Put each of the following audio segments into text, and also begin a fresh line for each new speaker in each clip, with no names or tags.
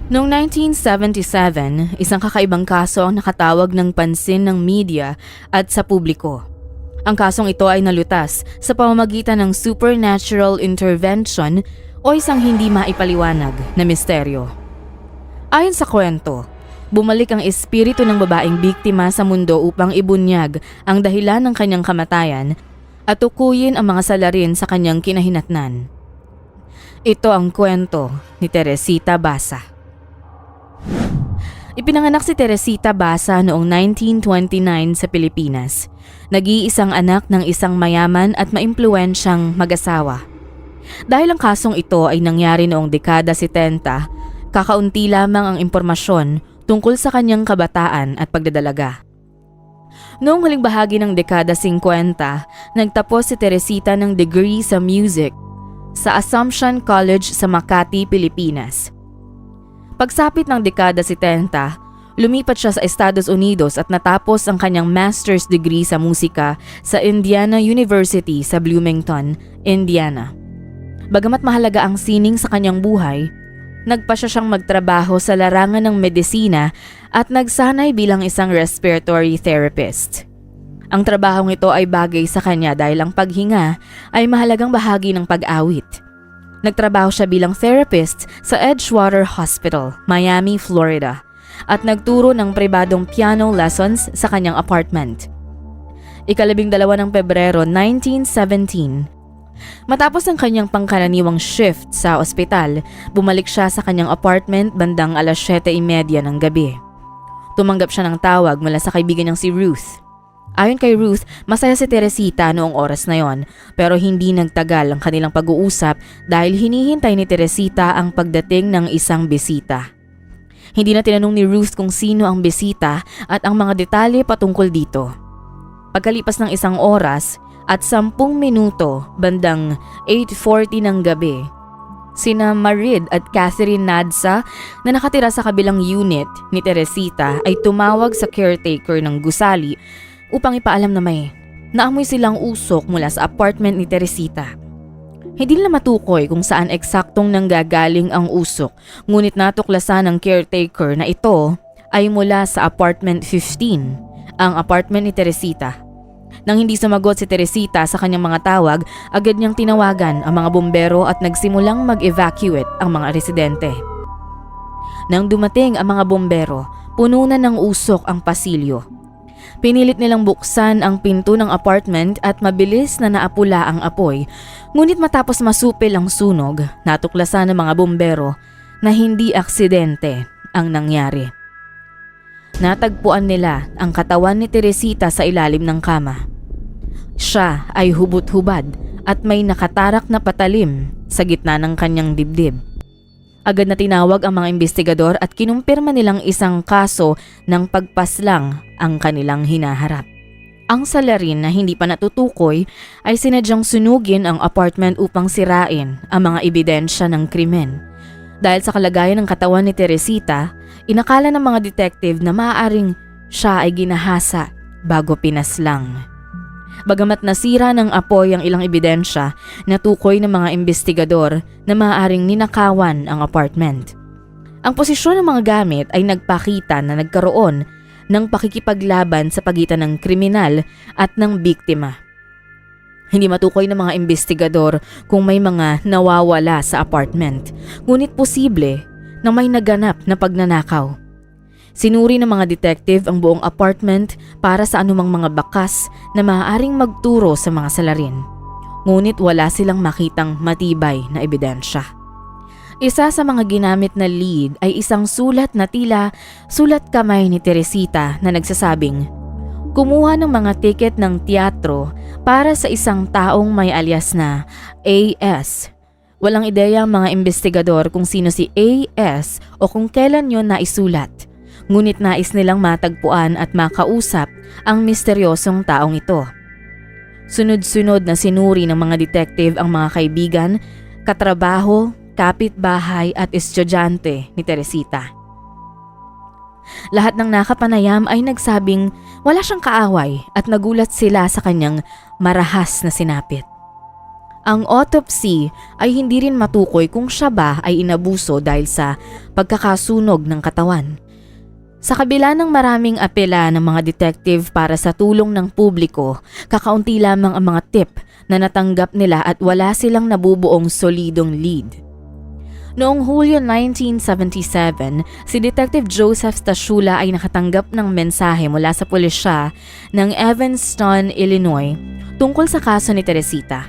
Noong 1977, isang kakaibang kaso ang nakatawag ng pansin ng media at sa publiko. Ang kasong ito ay nalutas sa pamamagitan ng supernatural intervention o isang hindi maipaliwanag na misteryo. Ayon sa kwento, bumalik ang espiritu ng babaeng biktima sa mundo upang ibunyag ang dahilan ng kanyang kamatayan at tukuyin ang mga salarin sa kanyang kinahinatnan. Ito ang kwento ni Teresita Basa. Ipinanganak si Teresita Basa noong 1929 sa Pilipinas. Nag-iisang anak ng isang mayaman at maimpluwensyang mag-asawa. Dahil ang kasong ito ay nangyari noong dekada 70, kakaunti lamang ang impormasyon tungkol sa kanyang kabataan at pagdadalaga. Noong huling bahagi ng dekada 50, nagtapos si Teresita ng degree sa music sa Assumption College sa Makati, Pilipinas. Pagsapit ng dekada 70, lumipat siya sa Estados Unidos at natapos ang kanyang master's degree sa musika sa Indiana University sa Bloomington, Indiana. Bagamat mahalaga ang sining sa kanyang buhay, nagpasya siyang magtrabaho sa larangan ng medisina at nagsanay bilang isang respiratory therapist. Ang trabahong ito ay bagay sa kanya dahil ang paghinga ay mahalagang bahagi ng pag-awit. Nagtrabaho siya bilang therapist sa Edgewater Hospital, Miami, Florida, at nagturo ng pribadong piano lessons sa kanyang apartment. 12 ng Pebrero 1917. Matapos ang kanyang pangkaraniwang shift sa ospital, bumalik siya sa kanyang apartment bandang 7:30 ng gabi. Tumanggap siya ng tawag mula sa kaibigan niyang si Ruth. Ayon kay Ruth, masaya si Teresita noong oras na yon, pero hindi nagtagal ang kanilang pag-uusap dahil hinihintay ni Teresita ang pagdating ng isang bisita. Hindi na tinanong ni Ruth kung sino ang bisita at ang mga detalye patungkol dito. Pagkalipas ng 1 oras at 10 minuto bandang 8:40 ng gabi, sina Marid at Catherine Nadsa na nakatira sa kabilang unit ni Teresita ay tumawag sa caretaker ng gusali upang ipaalam na may naamoy silang usok mula sa apartment ni Teresita. Hindi nila matukoy kung saan eksaktong nanggagaling ang usok, ngunit natuklasan ng caretaker na ito ay mula sa apartment 15, ang apartment ni Teresita. Nang hindi sumagot si Teresita sa kanyang mga tawag, agad niyang tinawagan ang mga bumbero at nagsimulang mag-evacuate ang mga residente. Nang dumating ang mga bumbero, puno na ng usok ang pasilyo. Pinilit nilang buksan ang pinto ng apartment at mabilis na naapula ang apoy, ngunit matapos masupil ang sunog, natuklasan ng mga bumbero na hindi aksidente ang nangyari. Natagpuan nila ang katawan ni Teresita sa ilalim ng kama. Siya ay hubot-hubad at may nakatarak na patalim sa gitna ng kanyang dibdib. Agad na tinawag ang mga investigador at kinumpirma nilang isang kaso ng pagpaslang ang kanilang hinaharap. Ang salarin na hindi pa natutukoy ay sinadyang sunugin ang apartment upang sirain ang mga ebidensya ng krimen. Dahil sa kalagayan ng katawan ni Teresita, inakala ng mga detective na maaaring siya ay ginahasa bago pinaslang. Bagamat nasira ng apoy ang ilang ebidensya, natukoy ng mga investigador na maaaring ninakawan ang apartment. Ang posisyon ng mga gamit ay nagpakita na nagkaroon ng pakikipaglaban sa pagitan ng kriminal at ng biktima. Hindi matukoy ng mga investigador kung may mga nawawala sa apartment, ngunit posible na may naganap na pagnanakaw. Sinuri ng mga detective ang buong apartment para sa anumang mga bakas na maaaring magturo sa mga salarin. Ngunit wala silang makitang matibay na ebidensya. Isa sa mga ginamit na lead ay isang sulat na tila sulat kamay ni Teresita na nagsasabing, kumuha ng mga tiket ng teatro para sa isang taong may alias na AS. Walang ideya ang mga investigador kung sino si AS o kung kailan yon naisulat. Ngunit nais nilang matagpuan at makausap ang misteryosong taong ito. Sunod-sunod na sinuri ng mga detective ang mga kaibigan, katrabaho, kapitbahay at estudyante ni Teresita. Lahat ng nakapanayam ay nagsabing wala siyang kaaway at nagulat sila sa kanyang marahas na sinapit. Ang autopsy ay hindi rin matukoy kung siya ba ay inabuso dahil sa pagkakasunog ng katawan. Sa kabila ng maraming apela ng mga detective para sa tulong ng publiko, kakaunti lamang ang mga tip na natanggap nila at wala silang nabubuong solidong lead. Noong Hulyo 1977, si Detective Joseph Stachula ay nakatanggap ng mensahe mula sa pulisya ng Evanston, Illinois tungkol sa kaso ni Teresita.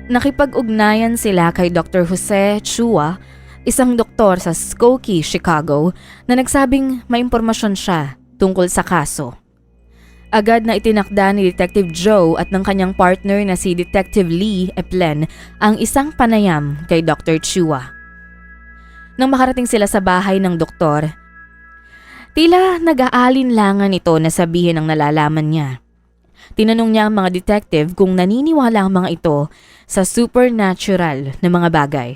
Nakipag-ugnayan sila kay Dr. Jose Chua, isang doktor sa Skokie, Chicago, na nagsabing may impormasyon siya tungkol sa kaso. Agad na itinakda ni Detective Joe at ng kanyang partner na si Detective Lee Eplen ang isang panayam kay Dr. Chua. Nang makarating sila sa bahay ng doktor, tila nag-aalinlangan ito na sabihin ang nalalaman niya. Tinanong niya ang mga detective kung naniniwala ang mga ito sa supernatural na mga bagay.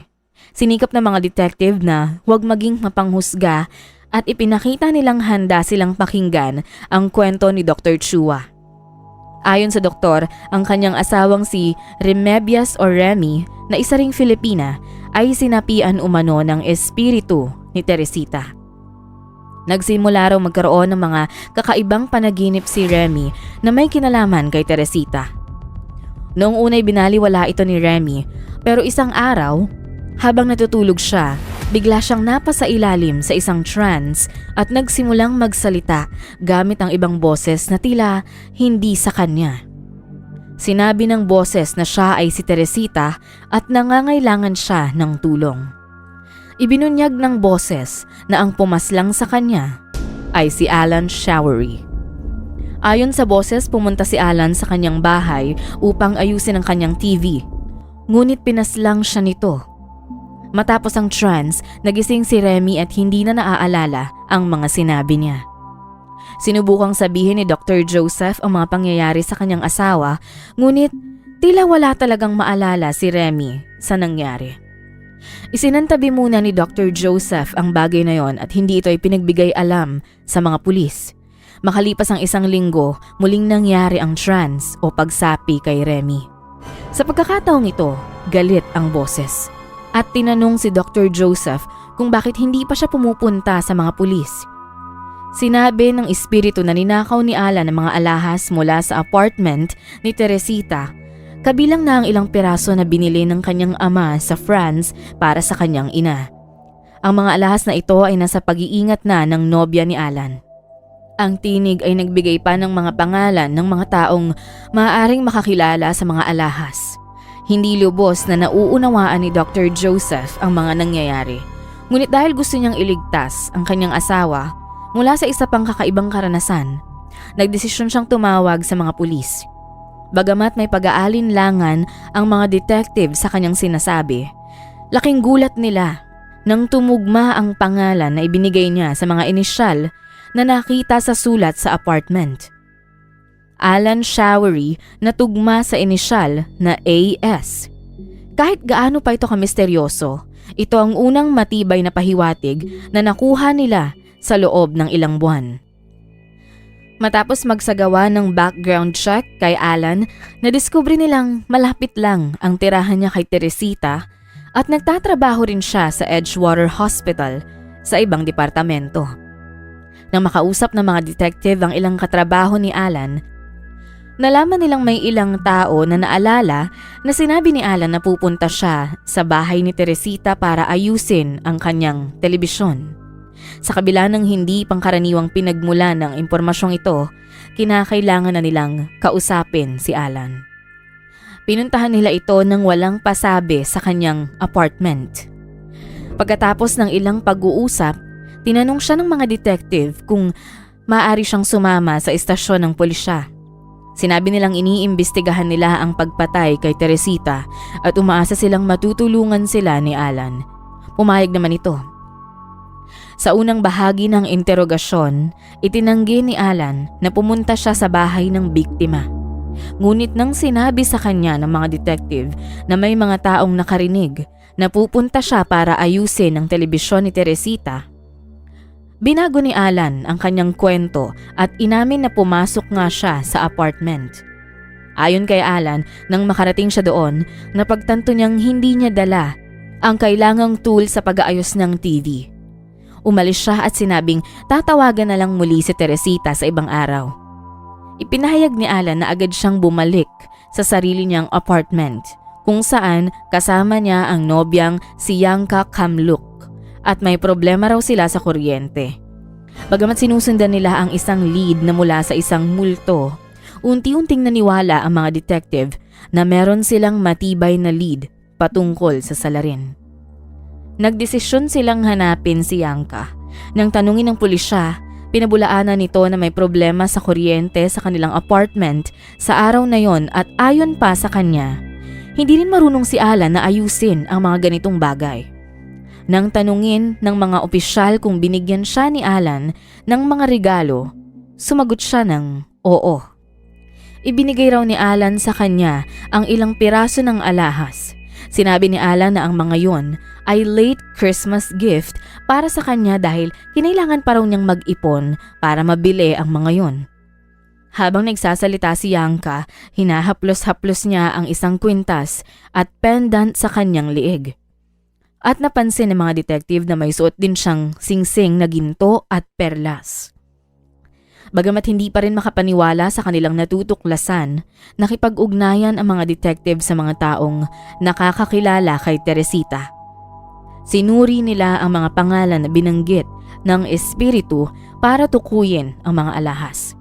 Sinikap ng mga detective na huwag maging mapanghusga at ipinakita nilang handa silang pakinggan ang kwento ni Dr. Chua. Ayon sa doktor, ang kanyang asawang si Remebias o Remy na isa ring Filipina ay sinapian umano ng espiritu ni Teresita. Nagsimula raw magkaroon ng mga kakaibang panaginip si Remy na may kinalaman kay Teresita. Noong unay binaliwala ito ni Remy, pero isang araw, habang natutulog siya, bigla siyang napasailalim sa isang trance at nagsimulang magsalita gamit ang ibang boses na tila hindi sa kanya. Sinabi ng boses na siya ay si Teresita at nangangailangan siya ng tulong. Ibinunyag ng boses na ang pumaslang sa kanya ay si Alan Showery. Ayon sa boses, pumunta si Alan sa kanyang bahay upang ayusin ang kanyang TV. Ngunit pinaslang siya nito. Matapos ang trance, nagising si Remy at hindi na naaalala ang mga sinabi niya. Sinubukang sabihin ni Dr. Joseph ang mga pangyayari sa kanyang asawa, ngunit tila wala talagang maalala si Remy sa nangyari. Isinantabi muna ni Dr. Joseph ang bagay na yon at hindi ito ay pinagbigay alam sa mga pulis. Makalipas ang isang linggo, muling nangyari ang trance o pagsapi kay Remy. Sa pagkakataong ito, galit ang boses. At tinanong si Dr. Joseph kung bakit hindi pa siya pumupunta sa mga pulis. Sinabi ng espiritu na ninakaw ni Alan ang mga alahas mula sa apartment ni Teresita, kabilang na ang ilang piraso na binili ng kanyang ama sa France para sa kanyang ina. Ang mga alahas na ito ay nasa pag-iingat na ng nobya ni Alan. Ang tinig ay nagbigay pa ng mga pangalan ng mga taong maaaring makakilala sa mga alahas. Hindi lubos na nauunawaan ni Dr. Joseph ang mga nangyayari. Ngunit dahil gusto niyang iligtas ang kanyang asawa mula sa isa pang kakaibang karanasan, nagdesisyon siyang tumawag sa mga pulis. Bagamat may pag-aalinlangan ang mga detective sa kanyang sinasabi, laking gulat nila nang tumugma ang pangalan na ibinigay niya sa mga inisyal na nakita sa sulat sa apartment. Alan Showery na tugma sa inisyal na AS. Kahit gaano pa ito kamisteryoso, ito ang unang matibay na pahiwatig na nakuha nila sa loob ng ilang buwan. Matapos magsagawa ng background check kay Alan, nadiskubre nilang malapit lang ang tirahan niya kay Teresita at nagtatrabaho rin siya sa Edgewater Hospital sa ibang departamento. Nang makausap ng mga detective ang ilang katrabaho ni Alan, nalaman nilang may ilang tao na naalala na sinabi ni Alan na pupunta siya sa bahay ni Teresita para ayusin ang kanyang telebisyon. Sa kabila ng hindi pangkaraniwang pinagmula ng impormasyong ito, kinakailangan na nilang kausapin si Alan. Pinuntahan nila ito nang walang pasabi sa kanyang apartment. Pagkatapos ng ilang pag-uusap, tinanong siya ng mga detective kung maaari siyang sumama sa istasyon ng pulisya. Sinabi nilang iniimbestigahan nila ang pagpatay kay Teresita at umaasa silang matutulungan sila ni Alan. Pumayag naman ito. Sa unang bahagi ng interogasyon, itinanggi ni Alan na pumunta siya sa bahay ng biktima. Ngunit nang sinabi sa kanya ng mga detective na may mga taong nakarinig na pupunta siya para ayusin ang telebisyon ni Teresita, binago ni Alan ang kanyang kwento at inamin na pumasok nga siya sa apartment. Ayon kay Alan, nang makarating siya doon, napagtanto niyang hindi niya dala ang kailangang tool sa pag-aayos ng TV. Umalis siya at sinabing tatawagan na lang muli si Teresita sa ibang araw. Ipinahayag ni Alan na agad siyang bumalik sa sarili niyang apartment kung saan kasama niya ang nobyang si Yanka Kamluk at may problema raw sila sa kuryente. Bagamat sinusundan nila ang isang lead na mula sa isang multo, unti-unting naniwala ang mga detective na meron silang matibay na lead patungkol sa salarin. Nagdesisyon silang hanapin si Yanka. Nang tanungin ng pulisya, pinabulaanan nito na may problema sa kuryente sa kanilang apartment sa araw na yon at ayon pa sa kanya, hindi rin marunong si Alan na ayusin ang mga ganitong bagay. Nang tanungin ng mga opisyal kung binigyan siya ni Alan ng mga regalo, sumagot siya ng oo. Ibinigay raw ni Alan sa kanya ang ilang piraso ng alahas. Sinabi ni Alan na ang mga yon ay late Christmas gift para sa kanya dahil kinailangan pa raw niyang mag-ipon para mabili ang mga yon. Habang nagsasalita si Yanka, hinahaplos-haplos niya ang isang kwintas at pendant sa kanyang liig. At napansin ng mga detective na may suot din siyang singsing na ginto at perlas. Bagamat hindi pa rin makapaniwala sa kanilang natutuklasan, nakipag-ugnayan ang mga detective sa mga taong nakakakilala kay Teresita. Sinuri nila ang mga pangalan na binanggit ng espiritu para tukuyin ang mga alahas.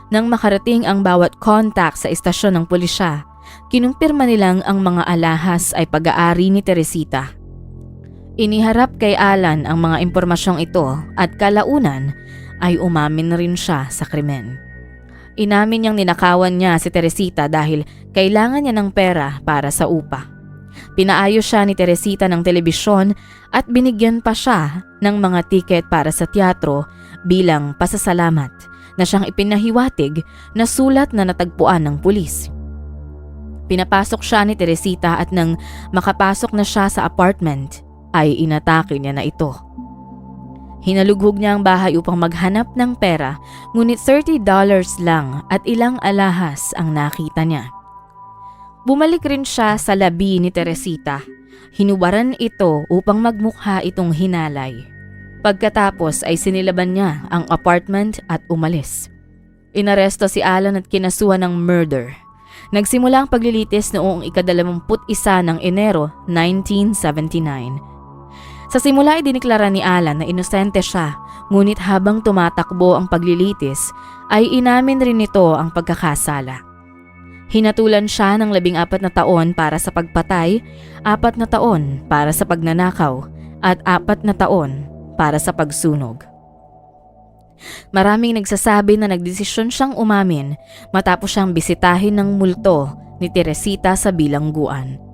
Nang makarating ang bawat contact sa istasyon ng pulisya, kinumpirma nilang ang mga alahas ay pag-aari ni Teresita. Iniharap kay Alan ang mga impormasyong ito at kalaunan ay umamin na rin siya sa krimen. Inamin niyang ninakawan niya si Teresita dahil kailangan niya ng pera para sa upa. Pinaayos siya ni Teresita ng telebisyon at binigyan pa siya ng mga tiket para sa teatro bilang pasasalamat na siyang ipinahiwatig na sulat na natagpuan ng pulis. Pinapasok siya ni Teresita at nang makapasok na siya sa apartment ay inatake niya na ito. Hinalughog niya ang bahay upang maghanap ng pera, ngunit $30 lang at ilang alahas ang nakita niya. Bumalik rin siya sa labi ni Teresita. Hinubaran ito upang magmukha itong hinalay. Pagkatapos ay sinilaban niya ang apartment at umalis. Inaresto si Alan at kinasuhan ng murder. Nagsimula ang paglilitis noong ika-21 ng Enero 1979. Sa simula ay diniklara ni Alan na inosente siya, ngunit habang tumatakbo ang paglilitis ay inamin rin nito ang pagkakasala. Hinatulan siya ng 14 na taon para sa pagpatay, 4 na taon para sa pagnanakaw at 4 na taon para sa pagsunog. Maraming nagsasabi na nagdesisyon siyang umamin matapos siyang bisitahin ng multo ni Teresita sa bilangguan.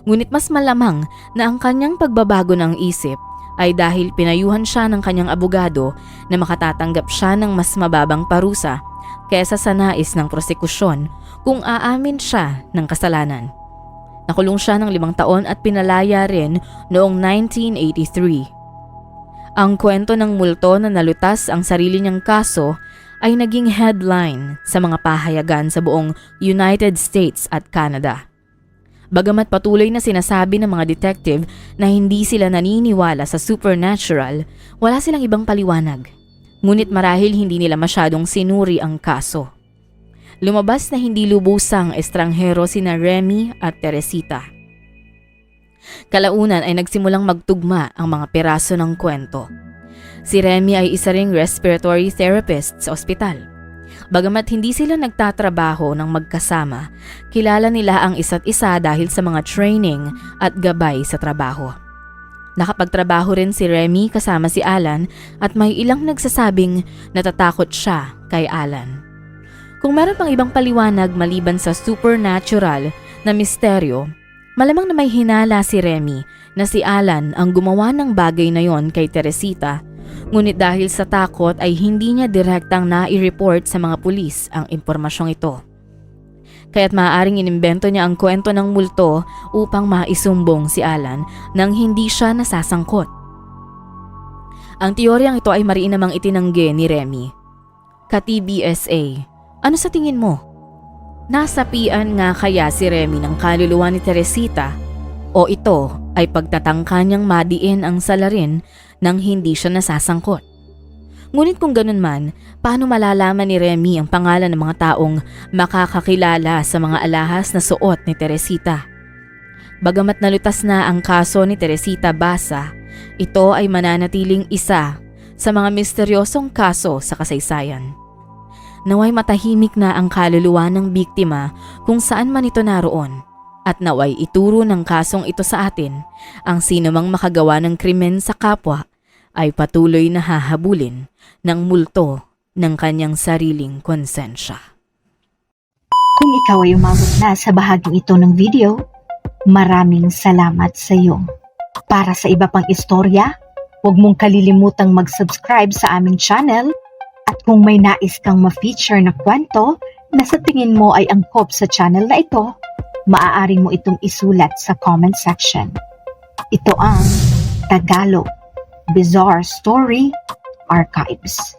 Ngunit mas malamang na ang kanyang pagbabago ng isip ay dahil pinayuhan siya ng kanyang abogado na makatatanggap siya ng mas mababang parusa kaysa sa nais ng prosekusyon kung aamin siya ng kasalanan. Nakulong siya ng 5 taon at pinalaya rin noong 1983. Ang kwento ng multo na nalutas ang sarili niyang kaso ay naging headline sa mga pahayagan sa buong United States at Canada. Bagamat patuloy na sinasabi ng mga detective na hindi sila naniniwala sa supernatural, wala silang ibang paliwanag. Ngunit marahil hindi nila masyadong sinuri ang kaso. Lumabas na hindi lubusang estranghero sina Remy at Teresita. Kalaunan ay nagsimulang magtugma ang mga piraso ng kwento. Si Remy ay isa ring respiratory therapist sa ospital. Bagamat hindi sila nagtatrabaho ng magkasama, kilala nila ang isa't isa dahil sa mga training at gabay sa trabaho. Nakapagtrabaho rin si Remy kasama si Alan at may ilang nagsasabing natatakot siya kay Alan. Kung meron pang ibang paliwanag maliban sa supernatural na misteryo, malamang na may hinala si Remy na si Alan ang gumawa ng bagay na yon kay Teresita. Ngunit dahil sa takot ay hindi niya direktang nai-report sa mga pulis ang impormasyong ito. Kaya't maaaring inimbento niya ang kwento ng multo upang maisumbong si Alan nang hindi siya nasasangkot. Ang teoryang ito ay mariin namang itinanggi ni Remy. Ka-TBSA, ano sa tingin mo? Nasapian nga kaya si Remy ng kaluluwa ni Teresita o ito ay pagtatangka niyang madiin ang salarin nang hindi siya nasasangkot? Ngunit kung ganun man, paano malalaman ni Remy ang pangalan ng mga taong makakakilala sa mga alahas na suot ni Teresita? Bagamat nalutas na ang kaso ni Teresita Basa, ito ay mananatiling isa sa mga misteryosong kaso sa kasaysayan. Naway matahimik na ang kaluluwa ng biktima kung saan man ito naroon, at naway ituro ng kasong ito sa atin ang sino mang makagawa ng krimen sa kapwa ay patuloy na hahabulin ng multo ng kanyang sariling konsensya.
Kung ikaw ay umabot na sa bahaging ito ng video, maraming salamat sa iyo. Para sa iba pang istorya, huwag mong kalilimutang mag-subscribe sa aming channel, at kung may nais kang ma-feature na kwento na sa tingin mo ay angkop sa channel na ito, maaari mo itong isulat sa comment section. Ito ang Tagalog Bizarre Story Archives.